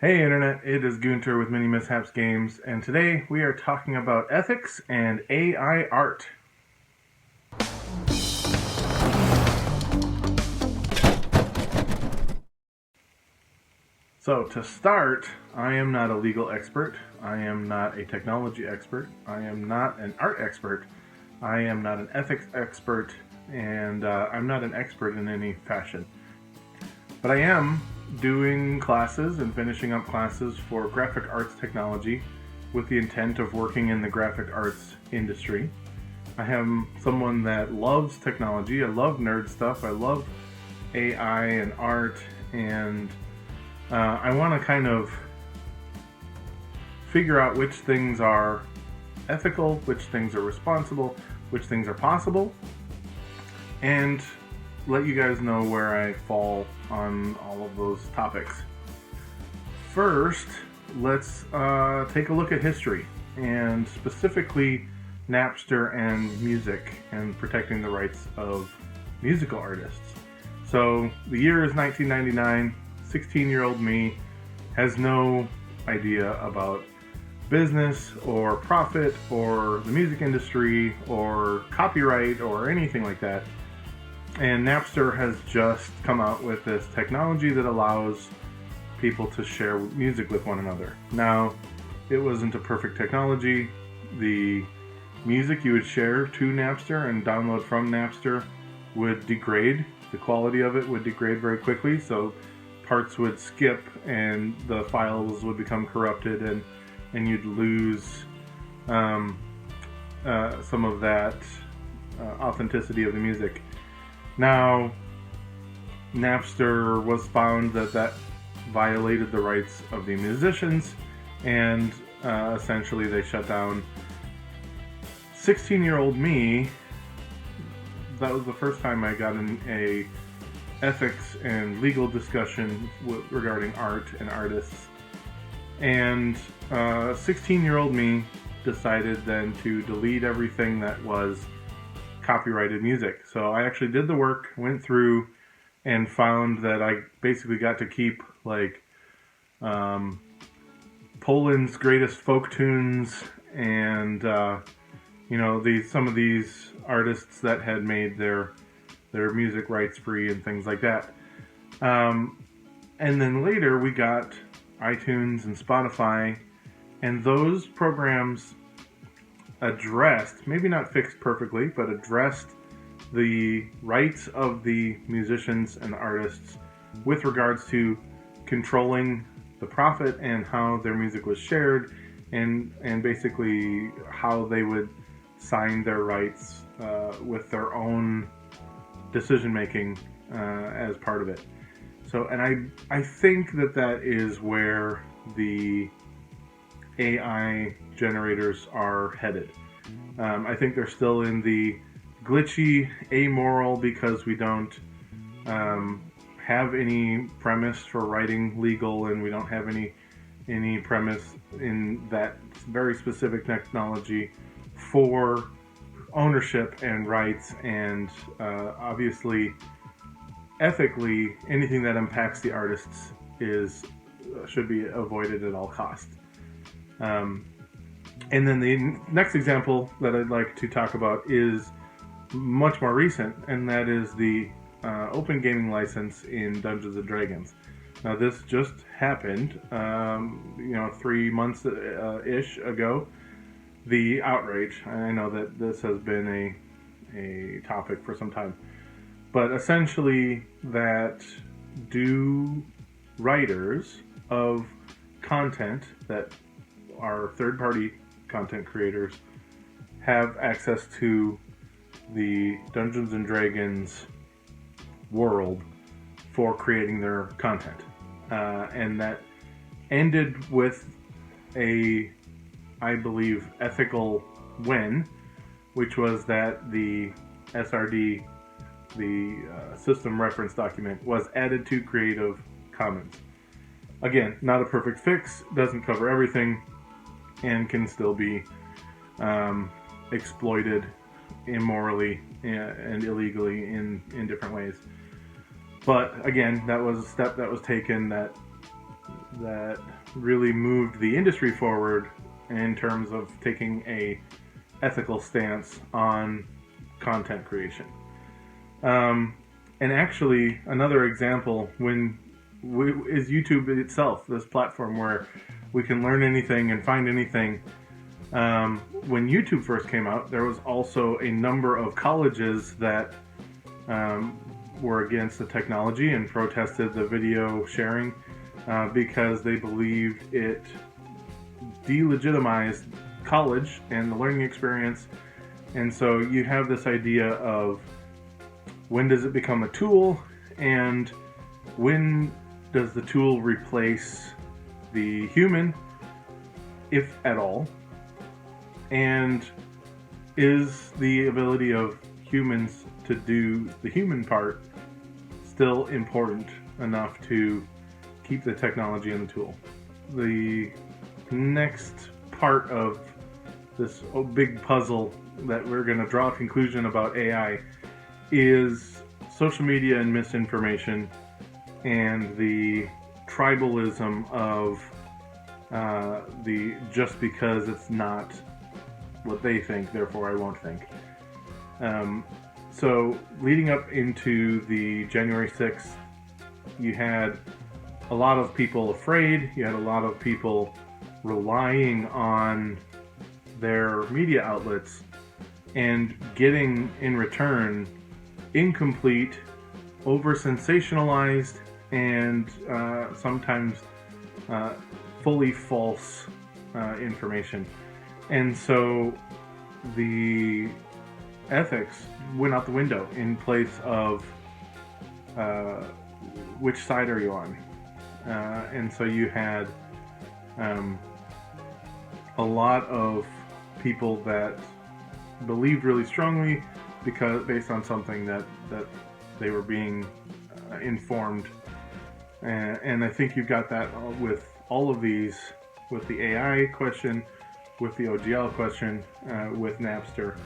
Hey Internet, it is Gunter with MiniMishaps Games, and today we are talking about ethics and AI art. So to start, I am not a legal expert, I am not a technology expert, I am not an art expert, I am not an ethics expert, and I'm not an expert in any fashion. But I am doing classes and finishing up classes for graphic arts technology with the intent of working in the graphic arts industry. I am someone that loves technology, I love nerd stuff, I love AI and art, and I want to kind of figure out which things are ethical, which things are responsible, which things are possible, and let you guys know where I fall on all of those topics. First, let's take a look at history, and specifically Napster and music and protecting the rights of musical artists. So the year is 1999, 16-year-old me has no idea about business or profit or the music industry or copyright or anything like that. And Napster has just come out with this technology that allows people to share music with one another. Now, it wasn't a perfect technology. The music you would share to Napster and download from Napster would degrade. The quality of it would degrade very quickly, so parts would skip and the files would become corrupted, and you'd lose some of that authenticity of the music. Now, Napster was found that violated the rights of the musicians, and essentially they shut down. 16-year-old me, that was the first time I got in a ethics and legal discussion regarding art and artists. And 16-year-old me decided then to delete everything that was copyrighted music. So I actually did the work, went through, and found that I basically got to keep like Poland's greatest folk tunes and some of these artists that had made their music rights free and things like that. And then later we got iTunes and Spotify, and those programs addressed, maybe not fixed perfectly, but addressed the rights of the musicians and artists with regards to controlling the profit and how their music was shared, and basically how they would sign their rights with their own decision making as part of it. So, and I think that is where the AI generators are headed. I think they're still in the glitchy, amoral, because we don't have any premise for writing legal, and we don't have any premise in that very specific technology for ownership and rights, and obviously ethically anything that impacts the artists should be avoided at all costs. And then the next example that I'd like to talk about is much more recent, and that is the open gaming license in Dungeons and Dragons. Now, this just happened, 3 months ish ago. The outrage. I know that this has been a topic for some time, but essentially, that do writers of content that are third-party content creators have access to the Dungeons and Dragons world for creating their content, and that ended with I believe, ethical win, which was that the SRD, the system reference document, was added to Creative Commons. Again, not a perfect fix, doesn't cover everything, and can still be exploited immorally and illegally in different ways. But again, that was a step that was taken that really moved the industry forward in terms of taking a ethical stance on content creation. And actually, another example is YouTube itself, this platform where we can learn anything and find anything. When YouTube first came out, there was also a number of colleges that were against the technology and protested the video sharing because they believed it delegitimized college and the learning experience. And so you have this idea of when does it become a tool, and when does the tool replace the human, if at all, and is the ability of humans to do the human part still important enough to keep the technology and the tool? The next part of this big puzzle that we're going to draw a conclusion about AI is social media and misinformation, and the tribalism of the just because it's not what they think, therefore I won't think. So leading up into the January 6th, you had a lot of people afraid, you had a lot of people relying on their media outlets and getting in return incomplete, over-sensationalized, and sometimes fully false information. And so the ethics went out the window in place of which side are you on? And so you had a lot of people that believed really strongly because based on something that they were being informed, and I think you've got that with all of these, with the AI question, with the OGL question, with Napster.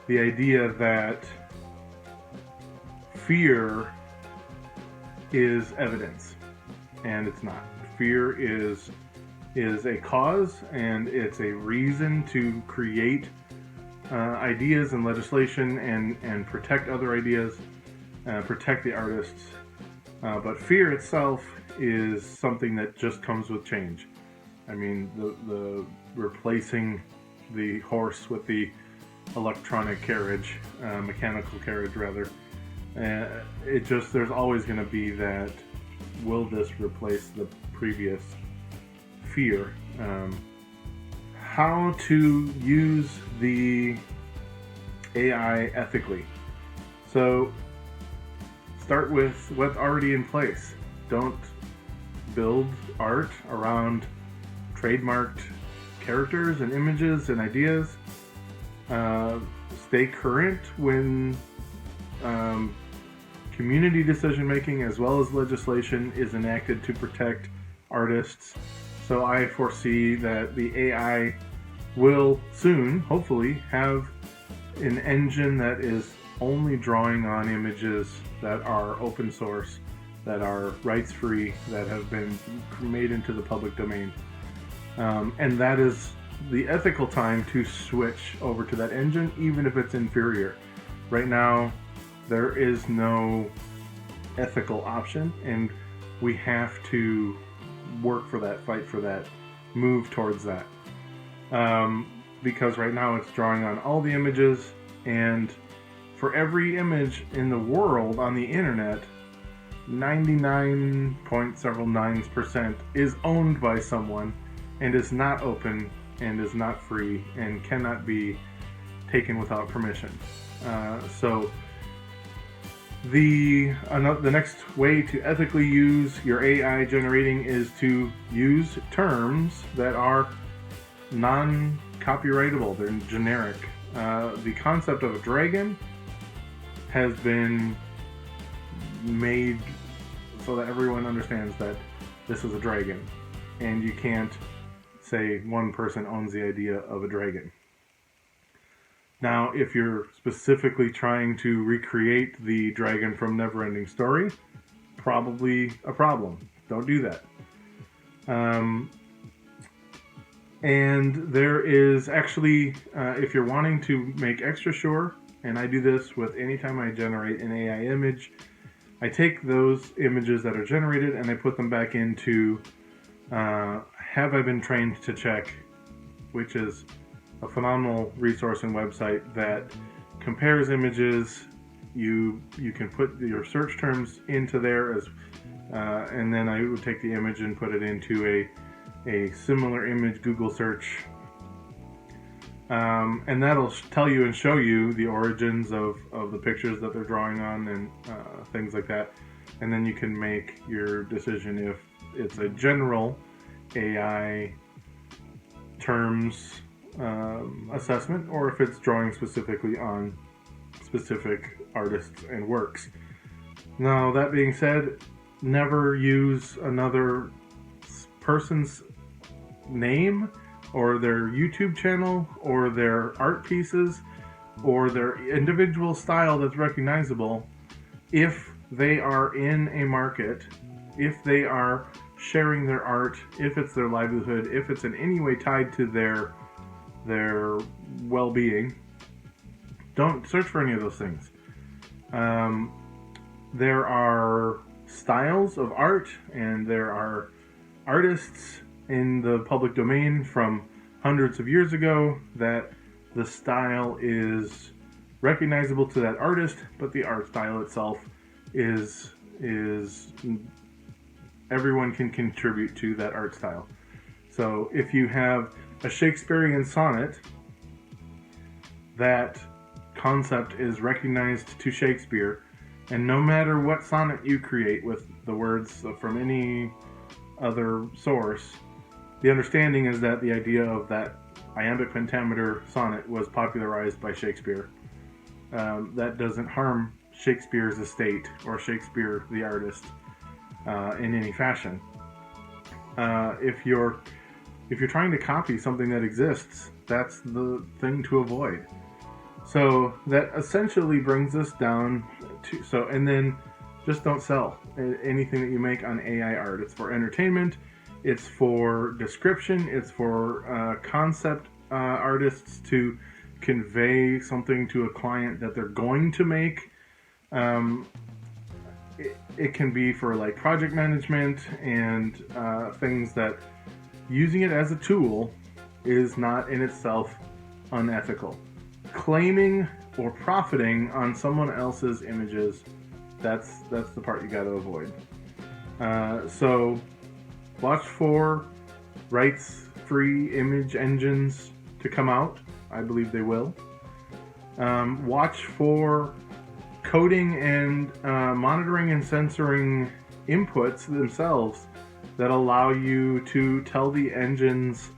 The idea that fear is evidence, and it's not. Fear is a cause, and it's a reason to create ideas and legislation and protect other ideas, protect the artists. But fear itself is something that just comes with change. I mean, the replacing the horse with the electronic carriage, mechanical carriage rather. There's always going to be that, will this replace the previous fear? How to use the AI ethically. So start with what's already in place. Don't build art around trademarked characters and images and ideas. Stay current when community decision making as well as legislation is enacted to protect artists. So I foresee that the AI will soon, hopefully, have an engine that is only drawing on images that are open source, that are rights free, that have been made into the public domain. And that is the ethical time to switch over to that engine, even if it's inferior. Right now, there is no ethical option, and we have to work for that, fight for that, move towards that. Because right now it's drawing on all the images, and for every image in the world on the internet, 99.9% is owned by someone and is not open and is not free and cannot be taken without permission. So the next way to ethically use your AI generating is to use terms that are non-copyrightable. They're generic. The concept of a dragon has been made so that everyone understands that this is a dragon, and you can't say one person owns the idea of a dragon. Now, if you're specifically trying to recreate the dragon from Neverending Story, probably a problem. Don't do that. And there is actually, if you're wanting to make extra sure, and I do this with anytime I generate an AI image, I take those images that are generated and I put them back into Have I Been Trained to Check, which is a phenomenal resource and website that compares images. You can put your search terms into there as, and then I would take the image and put it into a similar image Google search, and that'll tell you and show you the origins of the pictures that they're drawing on and things like that. And then you can make your decision if it's a general AI terms assessment or if it's drawing specifically on specific artists and works. Now, that being said, never use another person's name or their YouTube channel or their art pieces or their individual style that's recognizable if they are in a market, if they are sharing their art, if it's their livelihood, if it's in any way tied to their well-being. Don't search for any of those things. There are styles of art and there are artists in the public domain from hundreds of years ago that the style is recognizable to that artist, but the art style itself is everyone can contribute to that art style. So if you have a Shakespearean sonnet, that concept is recognized to Shakespeare, and no matter what sonnet you create with the words from any other source, the understanding is that the idea of that iambic pentameter sonnet was popularized by Shakespeare. That doesn't harm Shakespeare's estate or Shakespeare the artist in any fashion. If you're trying to copy something that exists, that's the thing to avoid. So that essentially brings us down to, and then just don't sell anything that you make on AI art. It's for entertainment, it's for description, it's for concept artists to convey something to a client that they're going to make. It can be for like project management and things that using it as a tool is not in itself unethical. Claiming or profiting on someone else's images, that's the part you got to avoid. So watch for rights-free image engines to come out. I believe they will. Watch for coding and monitoring and censoring inputs themselves that allow you to tell the engines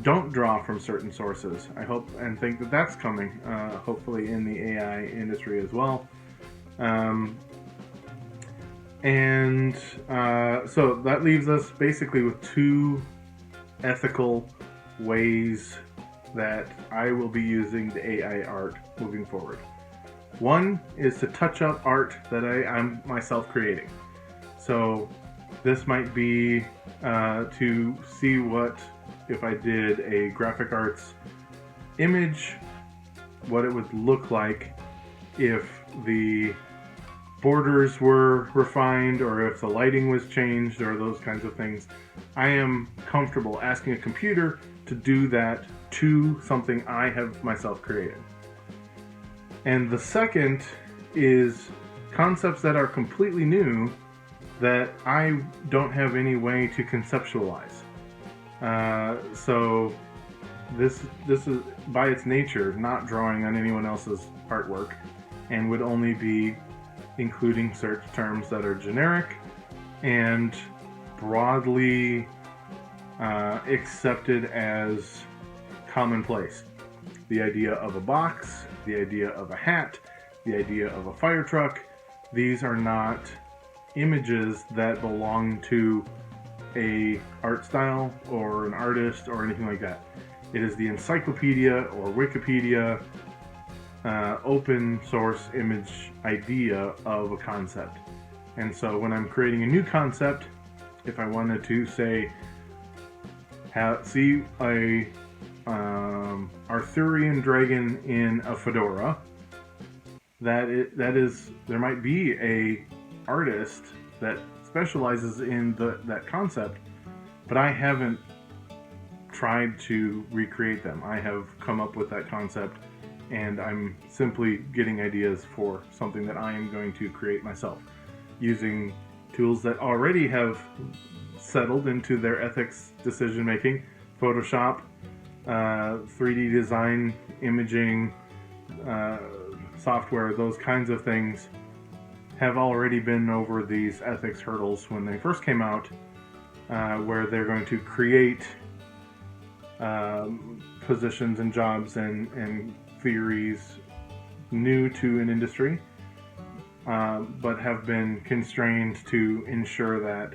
don't draw from certain sources. I hope and think that that's coming, hopefully in the AI industry as well. So that leaves us basically with two ethical ways that I will be using the AI art moving forward. One is to touch up art that I'm myself creating. So this might be to see what, if I did a graphic arts image, what it would look like if the borders were refined or if the lighting was changed or those kinds of things. I am comfortable asking a computer to do that to something I have myself created. And the second is concepts that are completely new that I don't have any way to conceptualize. So this is by its nature not drawing on anyone else's artwork and would only be including search terms that are generic and broadly accepted as commonplace. The idea of a box, the idea of a hat, the idea of a fire truck, these are not images that belong to a art style or an artist or anything like that. It is the encyclopedia or Wikipedia open source image idea of a concept. And so when I'm creating a new concept, if I wanted to say, see a Arthurian dragon in a fedora, that is there might be a artist that specializes in that concept, but I haven't tried to recreate them. I have come up with that concept, and I'm simply getting ideas for something that I am going to create myself using tools that already have settled into their ethics decision making. Photoshop, 3D design, imaging, software, those kinds of things have already been over these ethics hurdles when they first came out, where they're going to create positions and jobs and theories new to an industry, but have been constrained to ensure that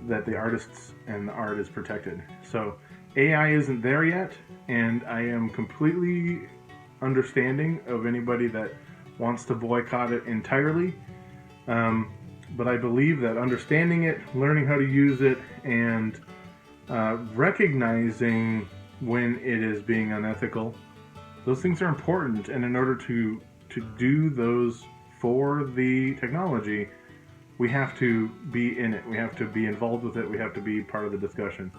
that the artists and the art is protected. So AI isn't there yet, and I am completely understanding of anybody that wants to boycott it entirely. But I believe that understanding it, learning how to use it, and recognizing when it is being unethical, those things are important. And in order to do those for the technology, we have to be in it. We have to be involved with it. We have to be part of the discussion.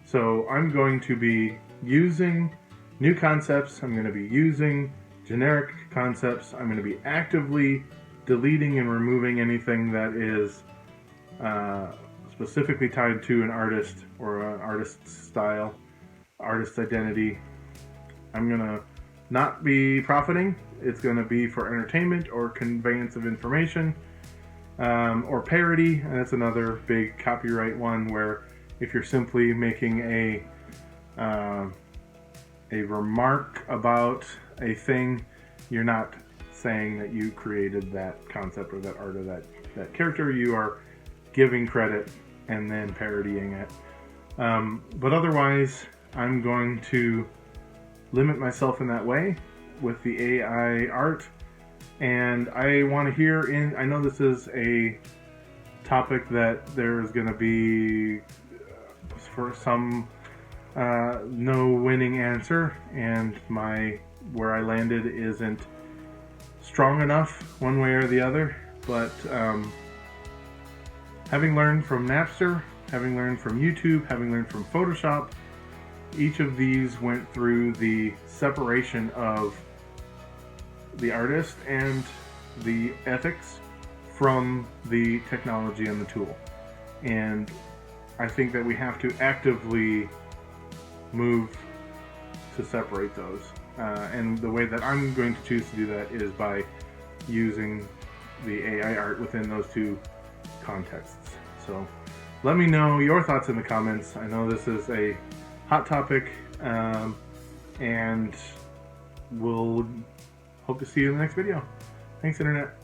So I'm going to be using new concepts. I'm going to be using generic concepts. I'm going to be actively deleting and removing anything that is specifically tied to an artist or an artist's style, artist's identity. I'm going to not be profiting. It's going to be for entertainment or conveyance of information, or parody. And that's another big copyright one, where if you're simply making a remark about a thing, you're not saying that you created that concept or that art or that character. You are giving credit and then parodying it. But otherwise, I'm going to limit myself in that way with the AI art. And I want to hear I know this is a topic that there's going to be, for some, no winning answer, and where I landed isn't strong enough one way or the other. But having learned from Napster, having learned from YouTube, having learned from Photoshop, each of these went through the separation of the artist and the ethics from the technology and the tool. And I think that we have to actively move to separate those. And the way that I'm going to choose to do that is by using the AI art within those two contexts. So let me know your thoughts in the comments. I know this is a hot topic, and we'll hope to see you in the next video. Thanks, Internet.